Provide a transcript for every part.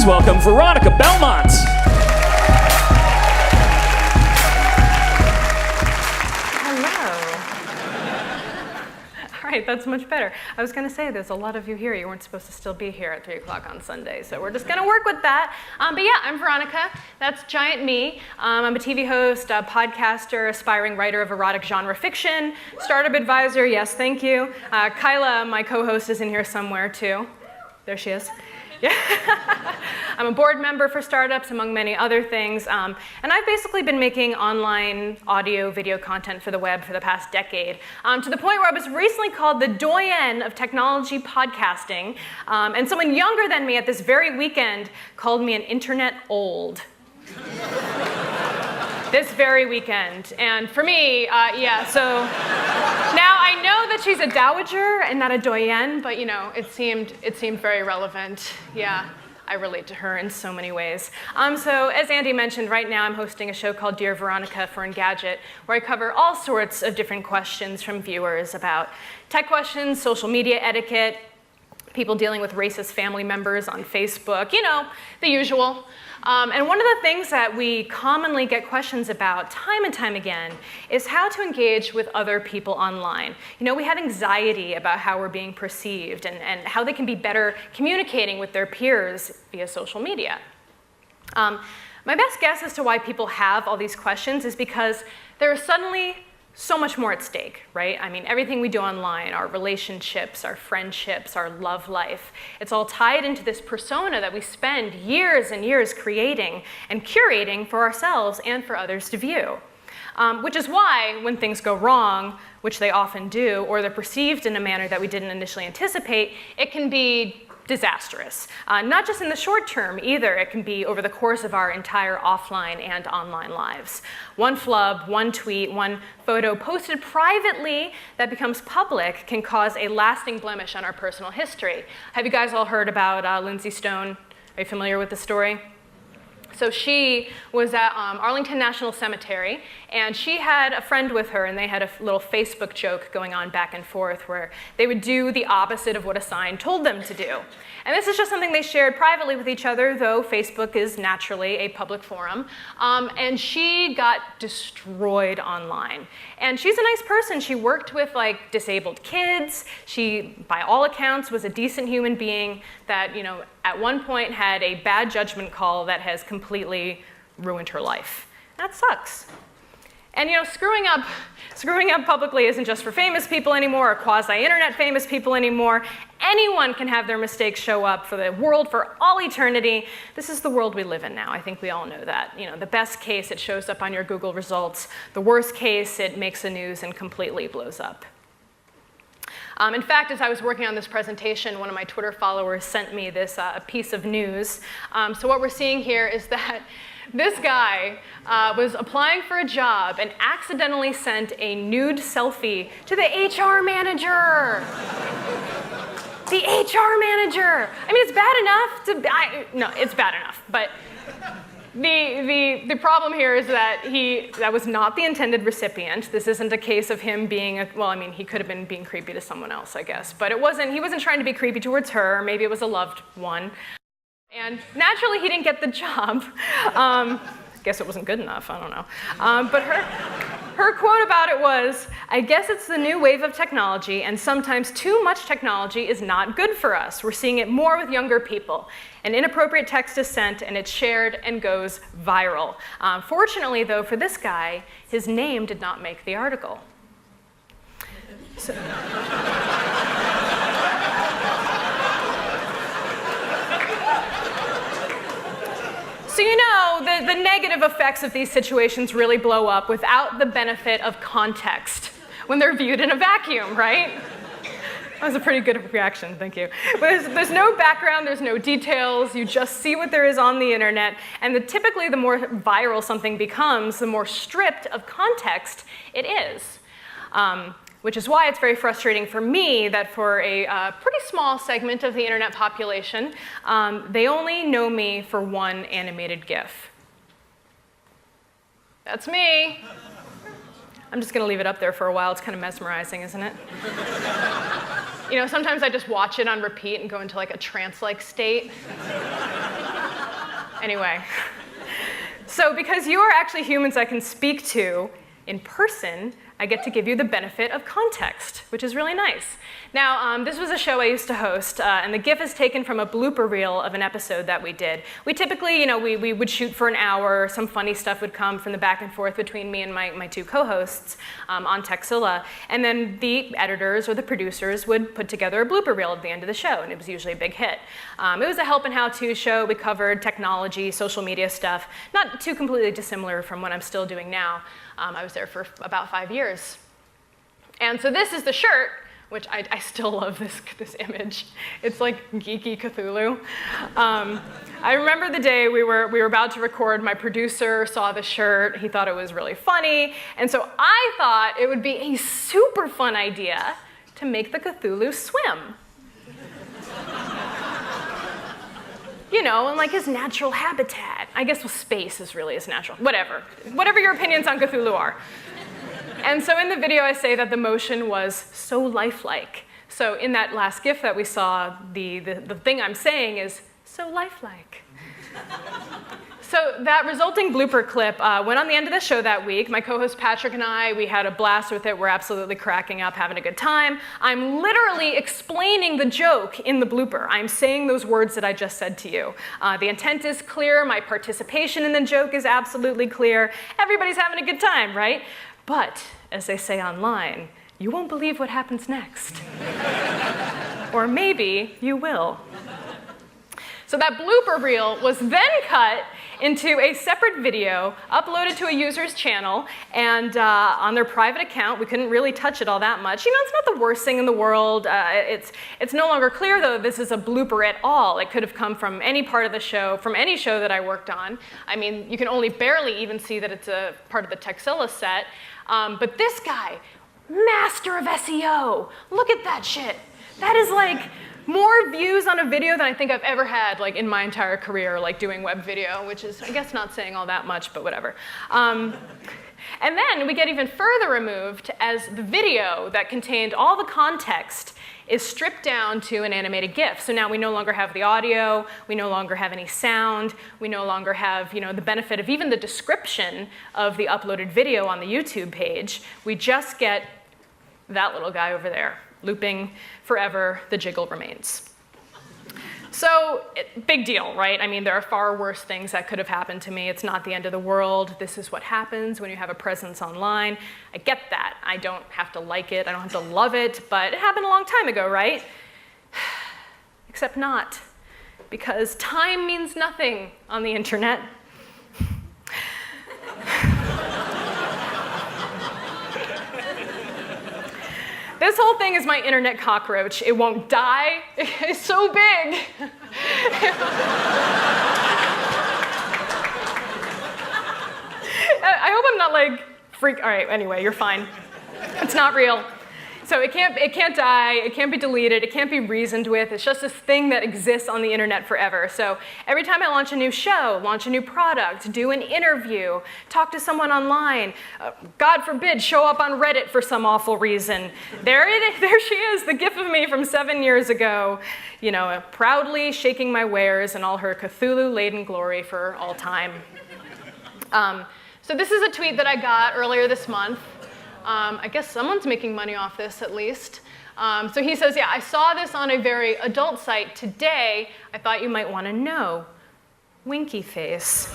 please welcome Veronica Belmont. All right, that's much better. I was going to say there's a lot of you here. You weren't supposed to still be here at 3 o'clock on Sunday, so we're just going to work with that. But yeah, I'm Veronica. That's giant me. I'm a TV host, a podcaster, aspiring writer of erotic genre fiction, startup advisor. Yes, thank you. Kyla, my co-host, is in here somewhere too. There she is. Yeah. I'm a board member for startups, among many other things. And I've basically been making online audio, video content for the web for the past decade, to the point where I was recently called the doyen of technology podcasting. And someone younger than me at this very weekend called me an internet old. This very weekend. And for me, yeah, so now I know that she's a dowager and not a doyenne, but you know, it seemed very relevant. Yeah, I relate to her in so many ways. So as Andy mentioned, right now I'm hosting a show called Dear Veronica for Engadget, where I cover all sorts of different questions from viewers about tech questions, social media etiquette, people dealing with racist family members on Facebook, you know, the usual. And one of the things that we commonly get questions about time and time again is how to engage with other people online. You know, we have anxiety about how we're being perceived and how they can be better communicating with their peers via social media. My best guess as to why people have all these questions is because there is suddenly so much more at stake, right? I mean, everything we do online, our relationships, our friendships, our love life, it's all tied into this persona that we spend years and years creating and curating for ourselves and for others to view. Which is why when things go wrong, which they often do, or they're perceived in a manner that we didn't initially anticipate, it can be disastrous. Not just in the short term either, it can be over the course of our entire offline and online lives. One flub, one tweet, one photo posted privately that becomes public can cause a lasting blemish on our personal history. Have you guys all heard about Lindsay Stone? Are you familiar with the story? So she was at Arlington National Cemetery, and she had a friend with her, and they had a little Facebook joke going on back and forth where they would do the opposite of what a sign told them to do. And this is just something they shared privately with each other, though Facebook is naturally a public forum. And she got destroyed online. And she's a nice person. She worked with like disabled kids. She, by all accounts, was a decent human being that, you know, at one point had a bad judgment call that has completely ruined her life. That sucks. And you know, screwing up publicly isn't just for famous people anymore or quasi-internet famous people anymore. Anyone can have their mistakes show up for the world for all eternity. This is the world we live in now. I think we all know that. You know, the best case, it shows up on your Google results. The worst case, it makes the news and completely blows up. In fact, as I was working on this presentation, one of my Twitter followers sent me this piece of news. So what we're seeing here is that this guy was applying for a job and accidentally sent a nude selfie to the HR manager. The HR manager. I mean, it's bad enough to, no, it's bad enough, but the problem here is that that was not the intended recipient. This isn't a case of him being, well, I mean, he could have been being creepy to someone else, I guess, but he wasn't trying to be creepy towards her. Maybe it was a loved one. And naturally, he didn't get the job. Guess it wasn't good enough, I don't know. But her quote about it was, "I guess it's the new wave of technology, and sometimes too much technology is not good for us. We're seeing it more with younger people. An inappropriate text is sent, and it's shared and goes viral." Fortunately, though, for this guy, his name did not make the article. So you know, the negative effects of these situations really blow up without the benefit of context when they're viewed in a vacuum, right? That was a pretty good reaction, thank you. There's no background, there's no details, you just see what there is on the internet, and typically the more viral something becomes, the more stripped of context it is. Which is why it's very frustrating for me that for a pretty small segment of the internet population, they only know me for one animated GIF. That's me. I'm just going to leave it up there for a while. It's kind of mesmerizing, isn't it? You know, sometimes I just watch it on repeat and go into like a trance-like state. Anyway. So because you are actually humans I can speak to in person, I get to give you the benefit of context, which is really nice. Now, this was a show I used to host, and the GIF is taken from a blooper reel of an episode that we did. We typically, we would shoot for an hour. Some funny stuff would come from the back and forth between me and my two co-hosts on Texilla, and then the editors or the producers would put together a blooper reel at the end of the show, and it was usually a big hit. It was a help and how-to show. We covered technology, social media stuff, not too completely dissimilar from what I'm still doing now. I was there for about 5 years. And so this is the shirt, which I still love this image. It's like geeky Cthulhu. I remember the day we were about to record. My producer saw the shirt. He thought it was really funny. And so I thought it would be a super fun idea to make the Cthulhu swim. In like his natural habitat. I guess space is really his natural, whatever your opinions on Cthulhu are. And so in the video I say that the motion was so lifelike. So in that last GIF that we saw, the thing I'm saying is so lifelike. So that resulting blooper clip went on the end of the show that week. My co-host Patrick and I, we had a blast with it. We're absolutely cracking up, having a good time. I'm literally explaining the joke in the blooper. I'm saying those words that I just said to you. The intent is clear. My participation in the joke is absolutely clear. Everybody's having a good time, right? But, as they say online, you won't believe what happens next. Or maybe you will. So that blooper reel was then cut into a separate video, uploaded to a user's channel, and on their private account. We couldn't really touch it all that much. It's not the worst thing in the world. It's no longer clear, though, this is a blooper at all. It could have come from any part of the show, from any show that I worked on. I mean, you can only barely even see that it's a part of the Texilla set. But this guy, master of SEO. Look at that shit. That is like more views on a video than I think I've ever had like in my entire career, like doing web video, which is, I guess, not saying all that much, but whatever. And then we get even further removed as the video that contained all the context is stripped down to an animated GIF. So now we no longer have the audio, we no longer have any sound, we no longer have the benefit of even the description of the uploaded video on the YouTube page. We just get that little guy over there, looping forever, the jiggle remains. So, big deal, right? I mean, there are far worse things that could have happened to me. It's not the end of the world. This is what happens when you have a presence online. I get that. I don't have to like it. I don't have to love it. But it happened a long time ago, right? Except not. Because time means nothing on the internet. This whole thing is my internet cockroach. It won't die. It's so big. I hope I'm not like all right, anyway, you're fine. It's not real. So it can't die, it can't be deleted, it can't be reasoned with. It's just this thing that exists on the internet forever. So every time I launch a new show, launch a new product, do an interview, talk to someone online, God forbid, show up on Reddit for some awful reason, there she is, the GIF of me from 7 years ago, proudly shaking my wares in all her Cthulhu-laden glory for all time. So this is a tweet that I got earlier this month. I guess someone's making money off this at least. So he says, yeah, I saw this on a very adult site today. I thought you might want to know. Winky face.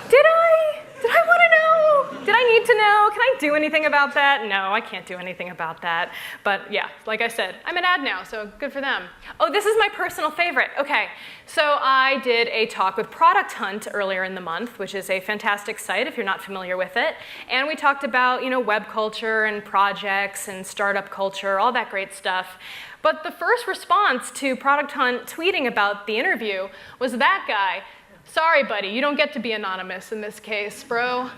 Did I want to know? Did I need to know? Can I do anything about that? No, I can't do anything about that. But yeah, like I said, I'm an ad now, so good for them. Oh, this is my personal favorite. Okay, so I did a talk with Product Hunt earlier in the month, which is a fantastic site if you're not familiar with it. And we talked about, web culture and projects and startup culture, all that great stuff. But the first response to Product Hunt tweeting about the interview was that guy. Sorry, buddy, you don't get to be anonymous in this case, bro.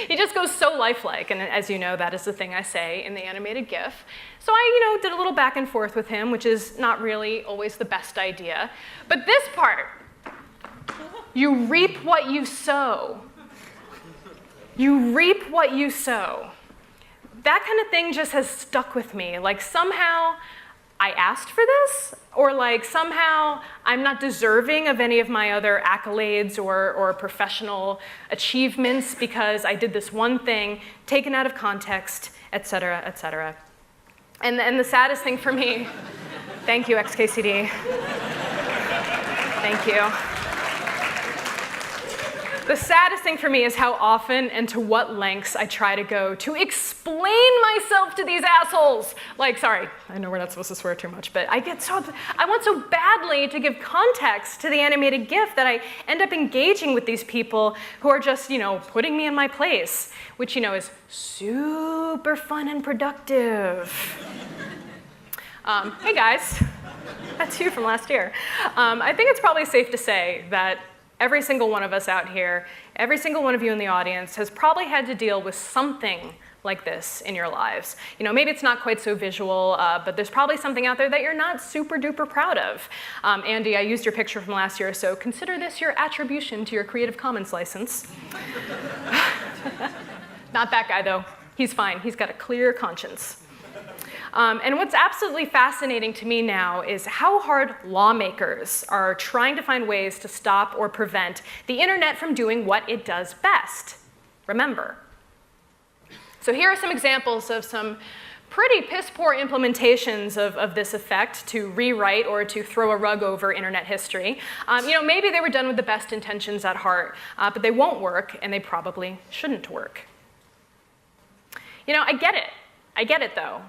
He just goes so lifelike, and as you know, that is the thing I say in the animated GIF. So I, did a little back and forth with him, which is not really always the best idea. But this part, you reap what you sow. You reap what you sow. That kind of thing just has stuck with me. Like somehow, I asked for this, or like somehow I'm not deserving of any of my other accolades or professional achievements because I did this one thing, taken out of context, et cetera, et cetera. And the saddest thing for me, thank you, XKCD. Thank you. The saddest thing for me is how often and to what lengths I try to go to explain myself to these assholes. Like, sorry, I know we're not supposed to swear too much, but I want so badly to give context to the animated GIF that I end up engaging with these people who are just, putting me in my place, which, is super fun and productive. Hey guys, that's you from last year. I think it's probably safe to say that every single one of us out here, every single one of you in the audience has probably had to deal with something like this in your lives. Maybe it's not quite so visual, but there's probably something out there that you're not super duper proud of. Andy, I used your picture from last year, so consider this your attribution to your Creative Commons license. Not that guy though, he's fine, he's got a clear conscience. And what's absolutely fascinating to me now is how hard lawmakers are trying to find ways to stop or prevent the internet from doing what it does best. Remember. So here are some examples of some pretty piss-poor implementations of this effect to rewrite or to throw a rug over internet history. Maybe they were done with the best intentions at heart, but they won't work, and they probably shouldn't work. I get it though.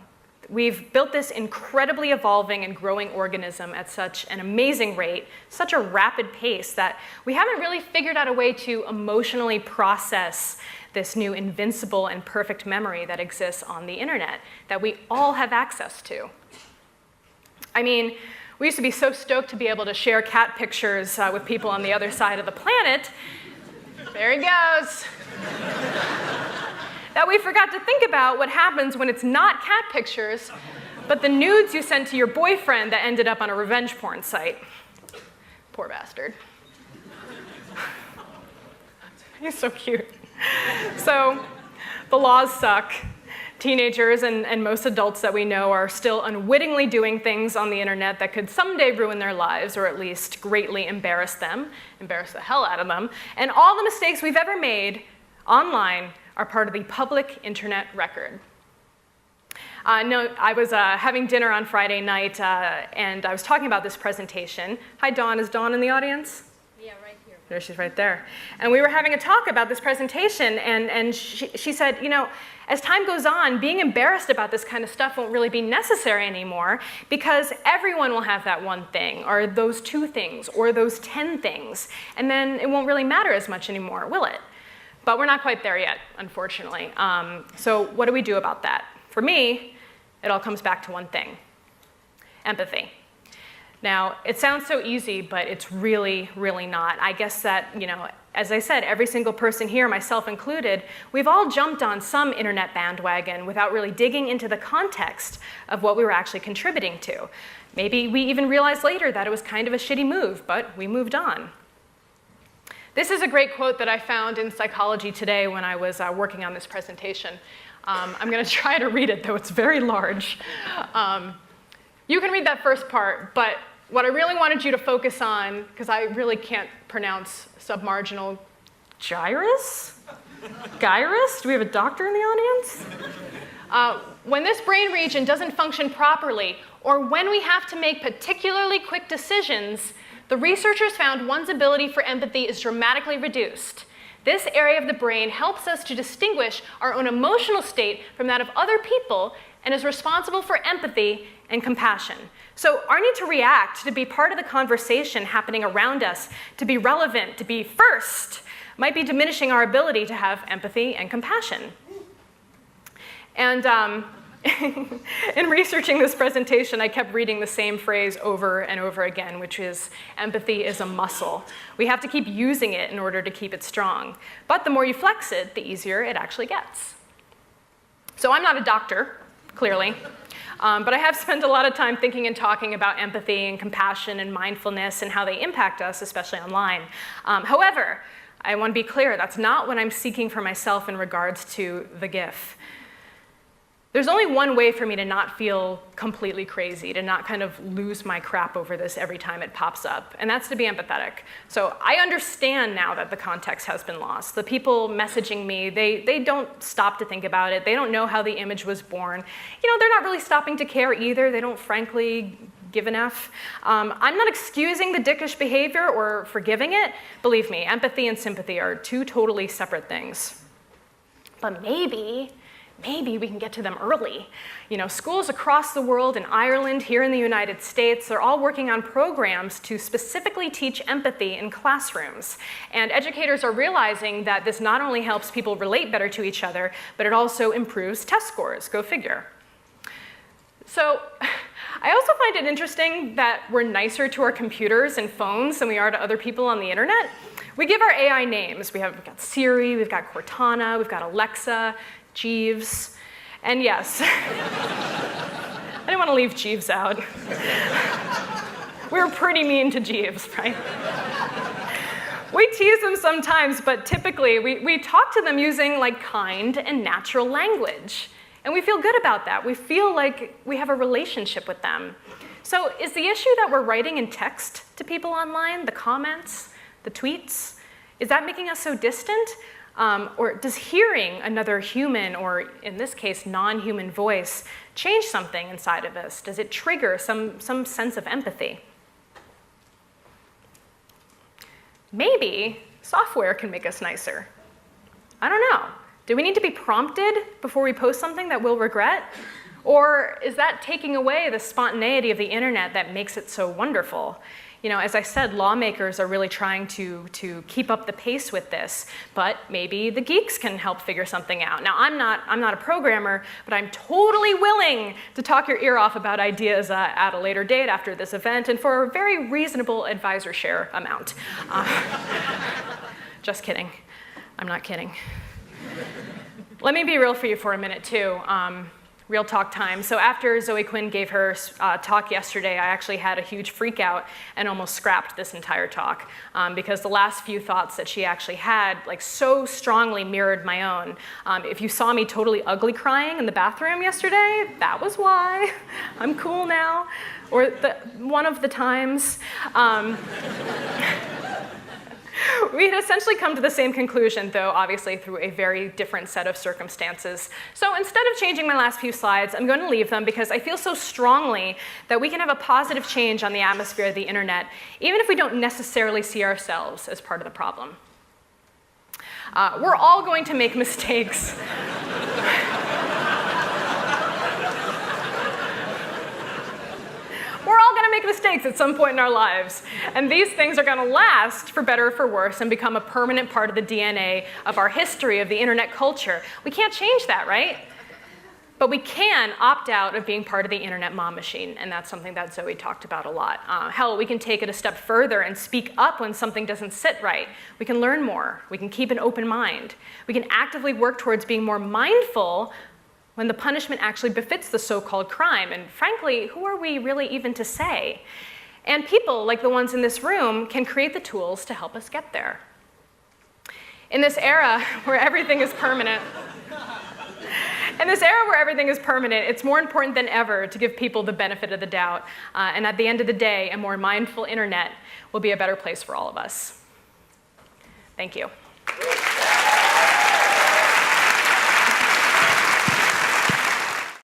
We've built this incredibly evolving and growing organism at such an amazing rate, such a rapid pace, that we haven't really figured out a way to emotionally process this new invincible and perfect memory that exists on the internet, that we all have access to. I mean, we used to be so stoked to be able to share cat pictures with people on the other side of the planet. There he goes. That we forgot to think about what happens when it's not cat pictures, but the nudes you sent to your boyfriend that ended up on a revenge porn site. Poor bastard. He's so cute. So, the laws suck. Teenagers and most adults that we know are still unwittingly doing things on the internet that could someday ruin their lives, or at least greatly embarrass them, embarrass the hell out of them. And all the mistakes we've ever made online are part of the public internet record. I was having dinner on Friday night, and I was talking about this presentation. Hi, Dawn. Is Dawn in the audience? Yeah, right here. There, she's right there. And we were having a talk about this presentation, and she said, as time goes on, being embarrassed about this kind of stuff won't really be necessary anymore, because everyone will have that one thing, or those two things, or those 10 things, and then it won't really matter as much anymore, will it? But we're not quite there yet, unfortunately. So what do we do about that? For me, it all comes back to one thing: empathy. Now, it sounds so easy, but it's really, really not. I guess that, as I said, every single person here, myself included, we've all jumped on some internet bandwagon without really digging into the context of what we were actually contributing to. Maybe we even realized later that it was kind of a shitty move, but we moved on. This is a great quote that I found in Psychology Today when I was working on this presentation. I'm going to try to read it, though it's very large. You can read that first part, but what I really wanted you to focus on, because I really can't pronounce submarginal gyrus? Gyrus? Do we have a doctor in the audience? When this brain region doesn't function properly, or when we have to make particularly quick decisions, the researchers found one's ability for empathy is dramatically reduced. This area of the brain helps us to distinguish our own emotional state from that of other people and is responsible for empathy and compassion. So our need to react, to be part of the conversation happening around us, to be relevant, to be first, might be diminishing our ability to have empathy and compassion. And in researching this presentation, I kept reading the same phrase over and over again, which is, empathy is a muscle. We have to keep using it in order to keep it strong. But the more you flex it, the easier it actually gets. So I'm not a doctor, clearly, but I have spent a lot of time thinking and talking about empathy and compassion and mindfulness and how they impact us, especially online. However, I want to be clear, that's not what I'm seeking for myself in regards to the GIF. There's only one way for me to not feel completely crazy, to not kind of lose my crap over this every time it pops up, and that's to be empathetic. So I understand now that the context has been lost. The people messaging me, they don't stop to think about it. They don't know how the image was born. They're not really stopping to care either. They don't frankly give an F. I'm not excusing the dickish behavior or forgiving it. Believe me, empathy and sympathy are two totally separate things. But maybe we can get to them early. Schools across the world, in Ireland, here in the United States, they're all working on programs to specifically teach empathy in classrooms. And educators are realizing that this not only helps people relate better to each other, but it also improves test scores. Go figure. So I also find it interesting that we're nicer to our computers and phones than we are to other people on the internet. We give our AI names. We've got Siri, we've got Cortana, we've got Alexa, Jeeves, and yes, I didn't want to leave Jeeves out. We were pretty mean to Jeeves, right? We tease them sometimes, but typically we talk to them using kind and natural language. And we feel good about that. We feel like we have a relationship with them. So is the issue that we're writing in text to people online, the comments, the tweets, is that making us so distant? Or does hearing another human, or in this case, non-human voice, change something inside of us? Does it trigger some sense of empathy? Maybe software can make us nicer. I don't know. Do we need to be prompted before we post something that we'll regret? Or is that taking away the spontaneity of the internet that makes it so wonderful? As I said, lawmakers are really trying to keep up the pace with this, but maybe the geeks can help figure something out. Now, I'm not a programmer, but I'm totally willing to talk your ear off about ideas at a later date after this event, and for a very reasonable advisor share amount. Just kidding. I'm not kidding. Let me be real for you for a minute, too. Real talk time. So after Zoe Quinn gave her talk yesterday, I actually had a huge freak out and almost scrapped this entire talk because the last few thoughts that she actually had so strongly mirrored my own. If you saw me totally ugly crying in the bathroom yesterday, that was why. I'm cool now. Or one of the times. We had essentially come to the same conclusion, though obviously through a very different set of circumstances. So instead of changing my last few slides, I'm going to leave them because I feel so strongly that we can have a positive change on the atmosphere of the internet, even if we don't necessarily see ourselves as part of the problem. We're all going to make mistakes. We're all going to make mistakes at some point in our lives. And these things are going to last for better or for worse and become a permanent part of the DNA of our history, of the internet culture. We can't change that, right? But we can opt out of being part of the internet mom machine, and that's something that Zoe talked about a lot. Hell, we can take it a step further and speak up when something doesn't sit right. We can learn more. We can keep an open mind. We can actively work towards being more mindful when the punishment actually befits the so-called crime. And frankly, who are we really even to say? And people like the ones in this room can create the tools to help us get there. In this era where everything is permanent, it's more important than ever to give people the benefit of the doubt. And at the end of the day, a more mindful internet will be a better place for all of us. Thank you.